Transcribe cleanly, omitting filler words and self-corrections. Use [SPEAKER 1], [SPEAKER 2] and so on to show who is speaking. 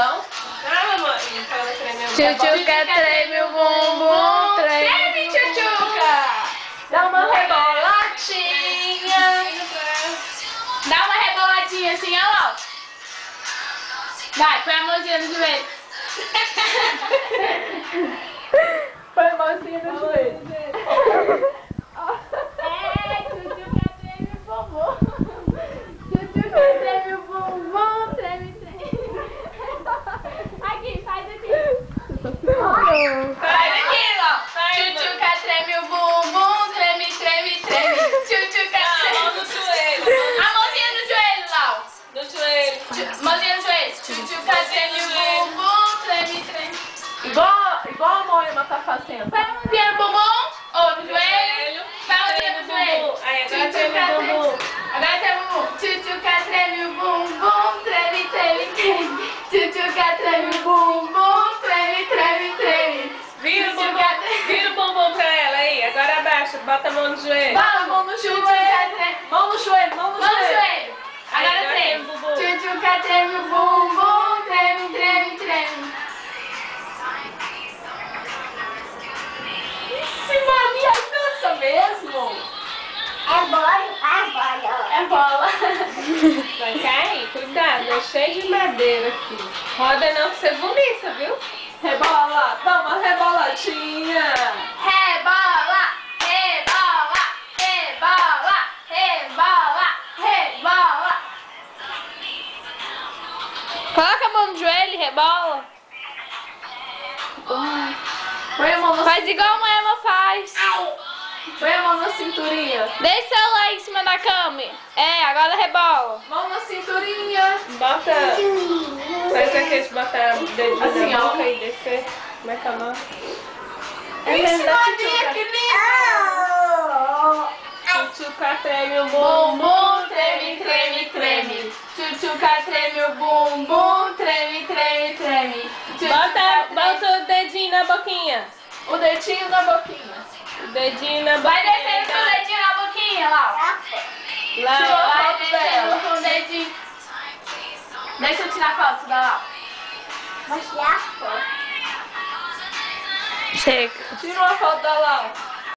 [SPEAKER 1] Então?
[SPEAKER 2] Ah, mamãe, fala treme.
[SPEAKER 1] Tchutchuca treme o bumbum, treme tchutchuca. Dá uma reboladinha. Dá uma reboladinha assim, ó lá. Vai, põe a mãozinha no joelho. Põe a mãozinha no joelho. Tchutchuca treme o bumbum. Tchutchuca treme o bumbum, treme, treme. Aqui, faz aqui. Faz aqui, ó. Tchutchuca treme o bumbum, treme, treme, treme. Tchutchuca treme.
[SPEAKER 2] No joelho.
[SPEAKER 1] A mãozinha no joelho, Lau.
[SPEAKER 2] No joelho.
[SPEAKER 1] Mãozinha no joelho. Tchutchuca treme o bumbum, treme, treme.
[SPEAKER 3] Igual a Moema tá fazendo.
[SPEAKER 1] Põe a mãozinha no bumbum, ou no joelho. Põe a mãozinha no joelho.
[SPEAKER 2] Aí, agora treme o bumbum.
[SPEAKER 1] Agora treme o bumbum. Tchutchuca treme o bumbum, treme, treme, treme. Tchutchuca treme o bumbum, treme, treme, treme.
[SPEAKER 2] Vira o bumbum pra ela aí. Agora abaixa, bota a mão no joelho.
[SPEAKER 1] Vamos, mão no joelho.
[SPEAKER 3] Mão no joelho, mão no
[SPEAKER 1] Mão no
[SPEAKER 3] joelho.
[SPEAKER 1] joelho. Agora
[SPEAKER 2] Agora
[SPEAKER 1] treme.
[SPEAKER 2] treme o bumbum.
[SPEAKER 1] Tchutchuca treme o bumbum, treme, treme, treme.
[SPEAKER 3] Ixi, Maria, dança mesmo.
[SPEAKER 1] É bola.
[SPEAKER 2] Vai cair, cuidado, é cheio de madeira aqui. Roda não, que você vomita, viu?
[SPEAKER 3] Rebola, dá uma reboladinha.
[SPEAKER 1] Rebola, rebola, rebola, rebola, rebola. Coloca a mão no joelho e rebola.
[SPEAKER 3] Põe a mão na,
[SPEAKER 1] Faz igual a Moema faz.
[SPEAKER 3] põe a mão na cinturinha.
[SPEAKER 1] Deixa o celular em cima da cama. É, agora rebola.
[SPEAKER 3] Mão na cinturinha.
[SPEAKER 2] Bota. Faz aqueles botar o dedinho
[SPEAKER 3] Assim,
[SPEAKER 2] na
[SPEAKER 3] ó.
[SPEAKER 2] boca e descer. Como é que é o nome?
[SPEAKER 3] Ixi, Maria, que lindo.
[SPEAKER 2] Tchutchuca treme o bumbum.
[SPEAKER 1] Bumbum, treme, treme, treme. Tchutchuca treme o bumbum, treme, treme, treme.
[SPEAKER 2] Bota o dedinho na boquinha.
[SPEAKER 3] O dedinho na boquinha.
[SPEAKER 2] O dedinho na
[SPEAKER 1] Vai
[SPEAKER 2] boquinha.
[SPEAKER 1] descendo com o dedinho na boquinha, lá.
[SPEAKER 2] Lá,
[SPEAKER 3] Tirou a
[SPEAKER 1] Vai
[SPEAKER 3] foto
[SPEAKER 1] descendo
[SPEAKER 3] dela.
[SPEAKER 1] com o dedinho. Deixa eu tirar foto da lá.
[SPEAKER 4] Mostrar a foto.
[SPEAKER 1] Chega.
[SPEAKER 3] Tira uma foto da Lau.